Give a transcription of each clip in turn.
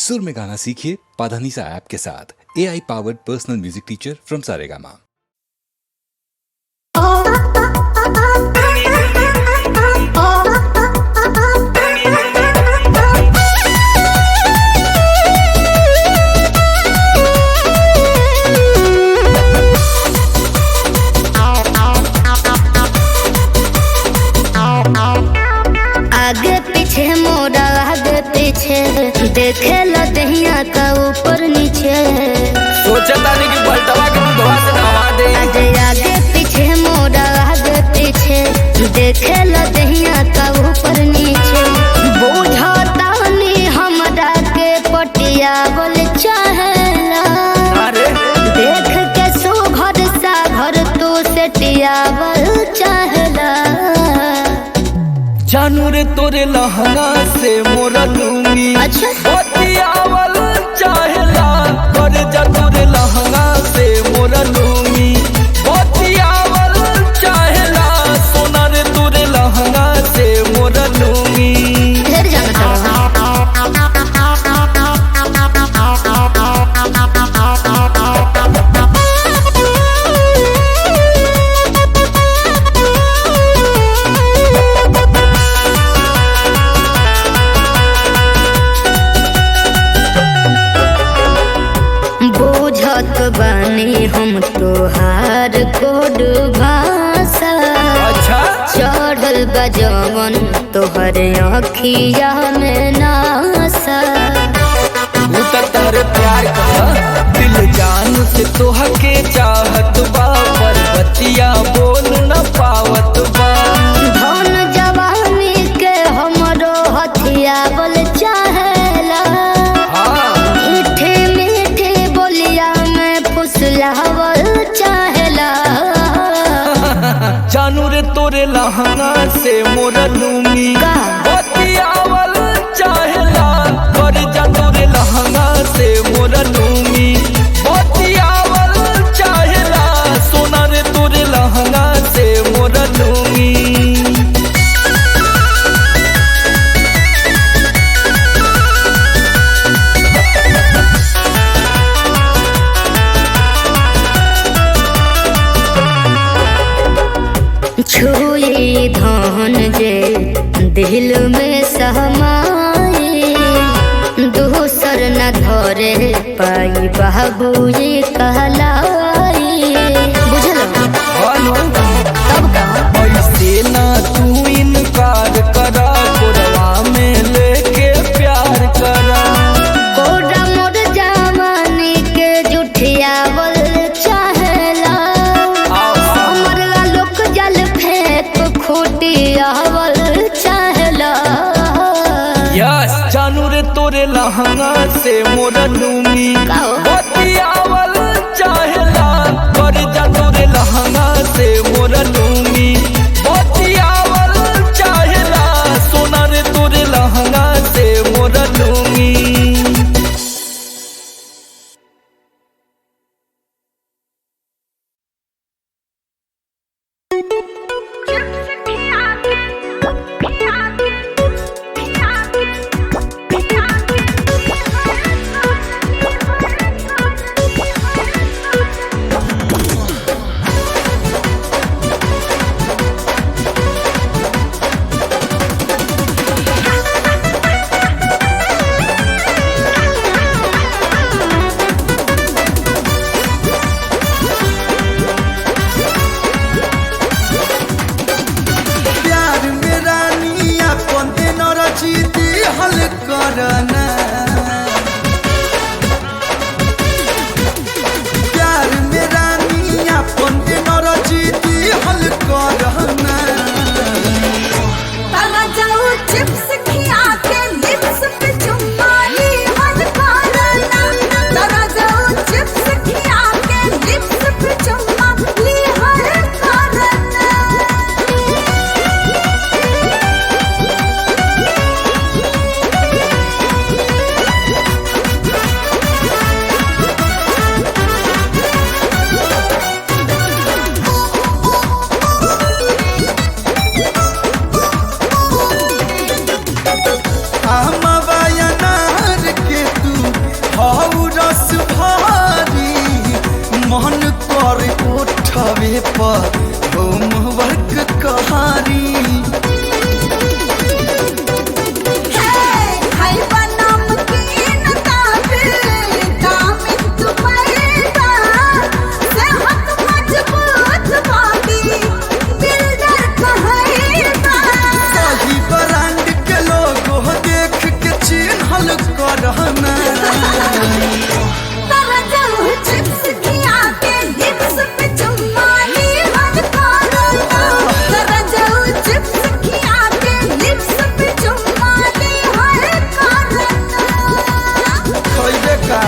सुर में गाना सीखिए पाधानीसा ऐप के साथ। AI powered personal music teacher from Saregama. आगे पीछे मोड़ा आगे पीछे देखे ला दहिया का ऊपर नीचे सोचता नहीं कि पलटवा के मुंहवा से नवा दे। आगे आगे पीछे मोड़ा आगे पीछे देखे ला दहिया का ऊपर नीचे बुझता नहीं हमरा के पटिया बोल चाहेला देख के सो घर सा घर तू सेटिया बोल चाहेला जानू रे तोरे लहंगा से मोरा लूंगी अच्छा बतियावल चाहेला कर जानू रे लहंगा से मोरा लूंगी बतियावल चाहेला सोना रे तोरे लहंगा से मोरा लूंगी। ढेर जाना बुझत बानी हम तोहार कोड भाषा अच्छा चढ़ल बजवन तोहर अखिया में नासा उतर तारे प्यार का दिल जान से तोह के चाहत बा पर बतिया बोल न पावत बा। धन जवानी के हमरो हथिया बोल चाहेला मीठे मीठे बोलिया में फुसलावल चाहेला जानू रे तोरे लहंगा से मोरा लूंगी का? बतियावल चाहेला कर जानू रे लहंगा से मोरा लूंगी बतियावल चाहेला सोना रे तोरे लहंगा से मोरा लूंगी। छुई धन जे दिल में सहमाए दूसर न धरे पाई बाबूजी कहलाई बुझल तब का ऐसे ना तू इनकार करा कोरवा में लेके प्यार करा कोडा मोर जवानी के जुठिया बोल चाहेला हमर लोक जल फेंक खूटिया बोल चाहेला यस जानू रे तोरे लहंगा से मोरा लूंगी का हो? बतियावल चाहेला कर जानू रे लहंगा से मोरा लूंगी बतियावल चाहेला सोना रे तोरे लहंगा से मोरा लूंगी। पर होमवर्क कहारी सही ब्रांड के लोगो देख के चिन्हल करहना खइबे का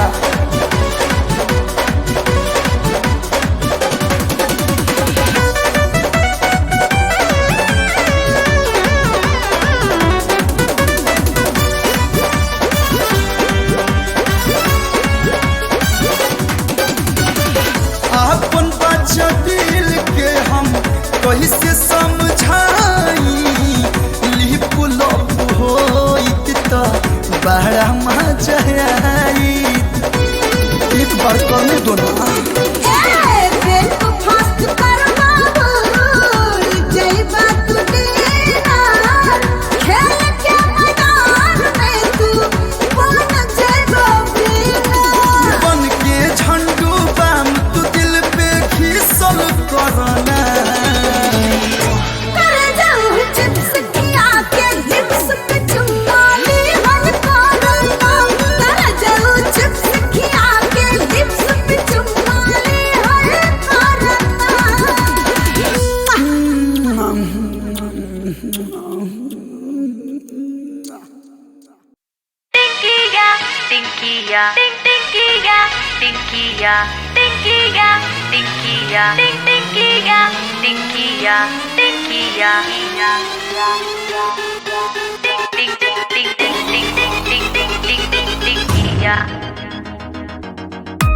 अपन बच्चा दिल के हम कैसे समझाई लिप लप होइत त बड़ा मजा आई एक बार करने दो ना बन के झंडू बाम तू दिल पे घिसल करना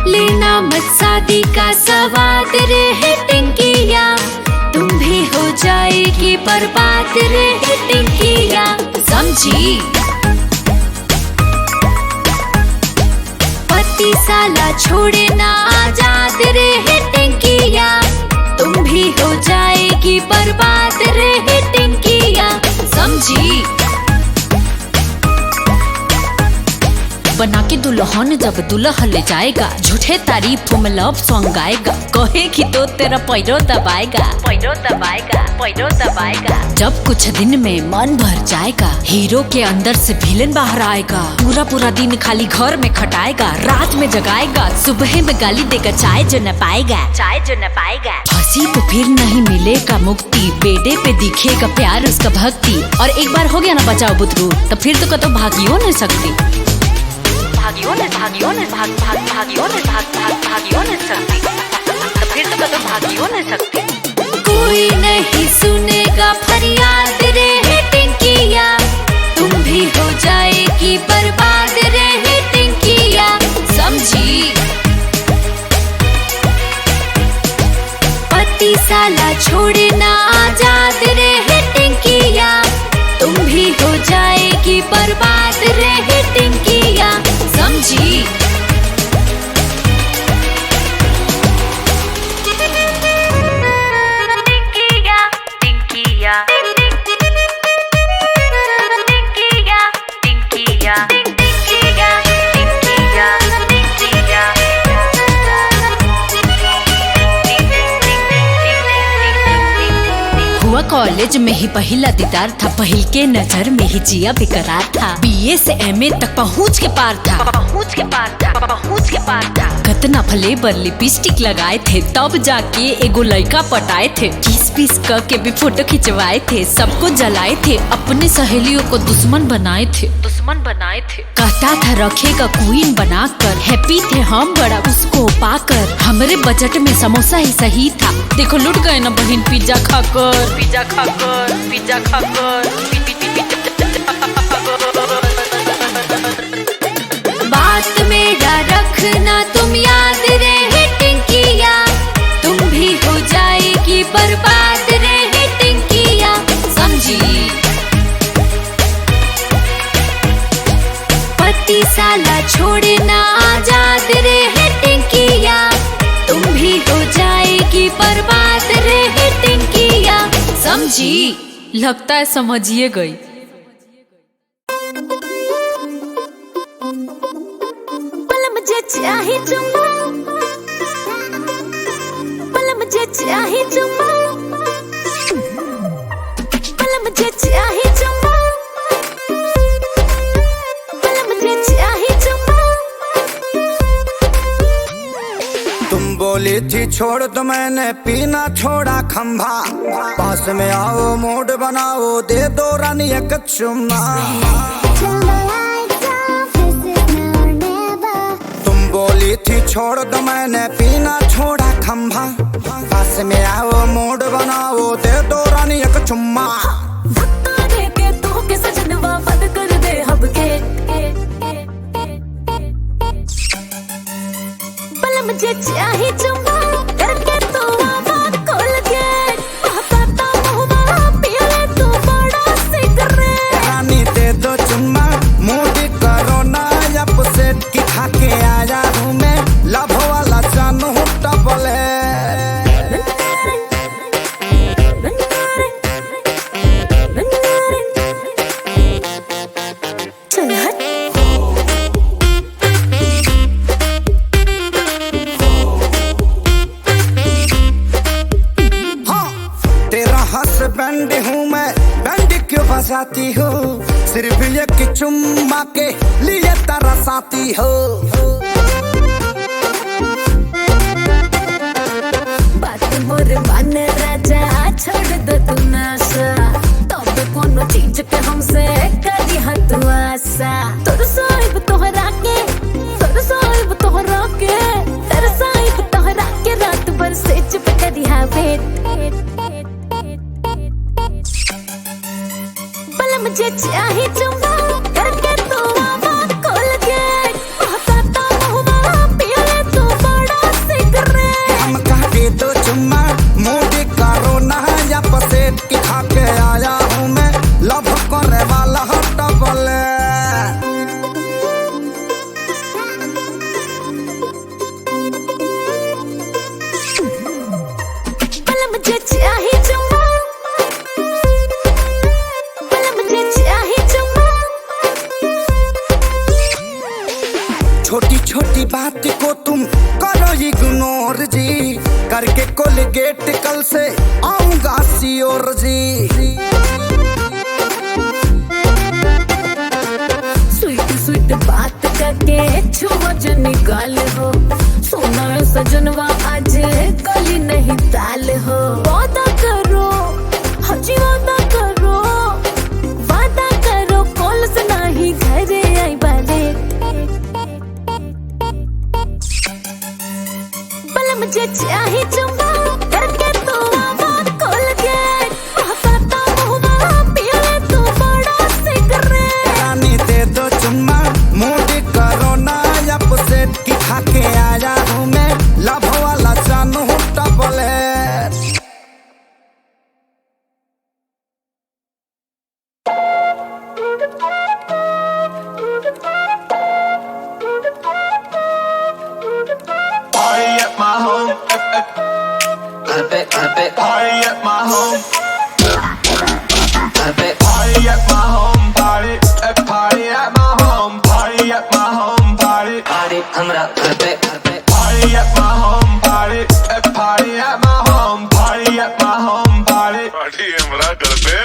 लेना मत शादी का सवाद रे है टिंकिया, तुम भी हो जाएगी बर्बाद रे है टिंकिया, समझी। पति साला छोड़े ना आजाद रे है टिंकिया, तुम भी हो जाएगी बर्बाद रे है टिंकिया, समझी। बना के दुल्हन जब दुल्हा ले जाएगा, झूठे तारीफ में लव सॉन्ग गाएगा, कहेगी तो तेरा पैरो दबाएगा, पैरो दबाएगा, पैरो दबाएगा। जब कुछ दिन में मन भर जाएगा, हीरो के अंदर से विलेन बाहर आएगा, पूरा पूरा दिन खाली घर में खटाएगा, रात में जगाएगा, सुबह में गाली देगा, चाय जो न पाएगा, चाय जो न पाएगा। हंसी तो फिर नहीं मिलेगा मुक्ति, बेडे पे दिखेगा प्यार उसका भक्ति, और एक बार हो गया ना बचाओ बुतरू, तो फिर तो कतो भागियो नहीं सकती, भागियो न भागियो न भाग भाग भागियो न भाग भाग भागियो न सकती, तो फिर तो कतो भागियो न सकती। कोई नहीं सुनेगा फरियाद रे है टिंकिया, तुम भी हो जाएगी बर्बाद रे है टिंकिया, समझी। पति साला छोड़े ना आजाद रे है टिंकिया, तुम भी हो जाएगी बर्बाद रे है टिंकिया, समझी। टिंकिया टिंकिया टिंकिया टिंकिया टिंकिया टिंकिया हुआ कॉलेज में ही पहला दीदार था, पहिल के नजर में ही जिया बेकरार था, बीए से एमए तक पहुंच के पार था, पहुंच के पार था, पहुंच के पार था। कतना फ्लेवर लिपस्टिक लगाए थे, तब जाके एगो लड़का पटाए थे, किस पिस करके भी फोटो खिंचवाए थे, सबको जलाए थे, अपने सहेलियों को दुश्मन बनाए थे, दुश्मन बनाए थे। कहता था रखेगा क्वीन बनाकर, हैप्पी थे हम बड़ा उसको पाकर, हमारे बजट में समोसा ही सही था, देखो लुट गए ना बहन पिज्जा खाकर, पिज्जा खाकर, पिज्जा खाकर। बात मेरा रखना तुम याद रे है टिंकिया, तुम भी हो जाएगी बर्बाद रे है टिंकिया, समझी। पति साला छोड़े ना आजाद रे है टिंकिया, तुम भी हो जाएगी बर्बाद रे जी लगता है समझिए गई। मुझे चाहे चुम्मा, मुझे चाहे चुम्मा, मुझे चाहे चुम्मा, मुझे चाहे चुम्मा। तुम बोली थी छोड़ तो मैंने पीना छोड़ा खंभा, पास में आओ मूड बनाओ दे दो रानी एक चुम्मा। बोली थी छोड़ दो मैंने पीना छोड़ा खंभा, पास में आओ मूड बनाओ दे दो रानी एक चुम्मा। धक्का दे के तू के सजनवा बंद कर दे हब के, पल मुझे चाहे चुम्मा करके तू आवाज खोल के, कहता मुहवा पिया ले तू बड़ा सिगरेट। रानी दे दो चुम्मा मूड करो ना अपसेट की खा के आया हूँ मैं लव वाला जानू डबल बैंड हूँ मैं, बैंड क्यों बजाती हो, सिर्फ एक चुम्मा के लिए तरसाती हो। बात मोर मान राजा छोड़ दो तू नशा, तब कोनो चीज के हमसे करी हत आशा। तोर साहिब तोहरा के, तोर साहिब तोहरा के, तेरे साहिब तोहरा के रात भर से चुप करी हा वेट। मुझे चाहे चुम्मा करके तू आवाज खोल के, कहता मुहवा पिया ले तू बड़ा सिगरेट। हम कह दे दो चुम्मा मूड करो ना या पसेट की खा के आया हूँ मैं लव करे वाला डबल। मुझे चाहे चुम्मा, छोटी छोटी बात को तुम करो इग्नोर जी, करके कोलगेट कल से आऊंगा सियोर जी। स्वीट स्वीट बात करके छुआ जो निकाल हो, सोना सजनवा आज गली नहीं ताल हो। वादा करो हजी वादा करो, वादा करो कॉल से नहीं घरे आई बारे। मुझे चाहे चुम्मा करके तू आवाज खोल के, कहता मुहवा पिया ले तू बड़ा सिगरेट। रानी दे दो चुम्मा मूड करो ना अपसेट की खा के आया हूँ मैं लव वाला जानू double. Party at my home. Party at my home. Party at my home. Party at my home. Party at my home. Party हमरा घर पे Party at my home. Party at my home. Party at my home. Party हमरा घर पे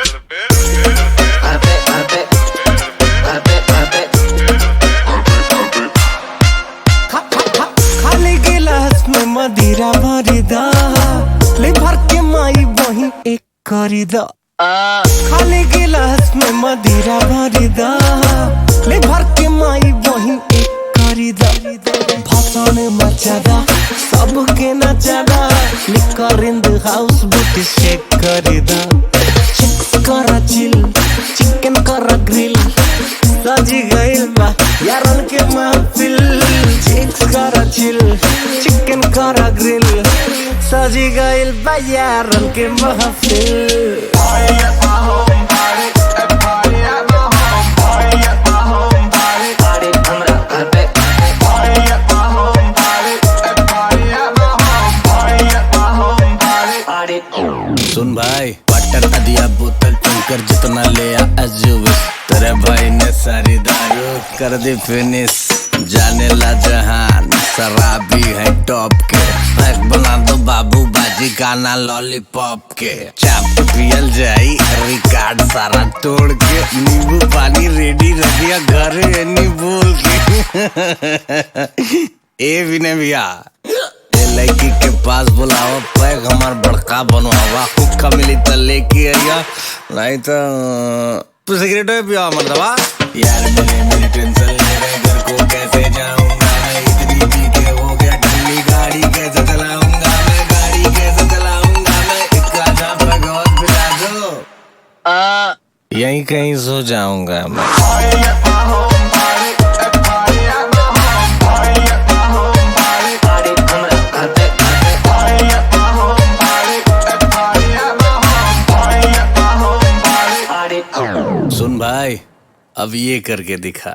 खाली गिलास में मदिरा भरी दा, ले भर के माई वही एक करी दा। खाली गिलास में मदिरा भरी दा, ले भर के माई वही एक करी दा। भसन मचादा सबके नचादा, लिकर इन द हाउस बूटी शेक करी दा। चिक्स करा चिल, चिकन करा ग्रिल, सजी गइल बा यारन के महफिल। चिक्स करा चिल, चिकन करा ग्रिल, सजी गइल बा यारन के महफिल। Party at my home. Party at my home. Party at my home. Party हमरा घर पे Party at my home. Party at my home. Party at my home. सुन भाई वाटर का दिया कर जितना ले आ अजूबिस। तेरे भाई ने सारी दारू कर दी फिनिश। जाने ला जहान शराबी है टॉप के। पैक बना दो बाबू बाजी गाना लॉलीपॉप के। चाप पियल जाई रिकॉर्ड सारा तोड़ के। नींबू पानी रेडी रखिया घरे नहीं बोल के। ए विनय भैया लड़की के पास बुलावा पैक हमार बड़का बनवावा। हुक्का मिली तो लेके आइया नहीं तो तू सिगरेट है पिया मर्दवा। यार मेरी टेंशन ले रहे घर को कैसे जाऊंगा मैं। इतनी पी के हो गया ठंडी गाड़ी कैसे चलाऊंगा मैं। गाड़ी कैसे चलाऊंगा मैं। इतना जहाँ पर गौर पिला दो यहीं कहीं सो जाऊंगा मैं। सुन भाई अब ये करके दिखा।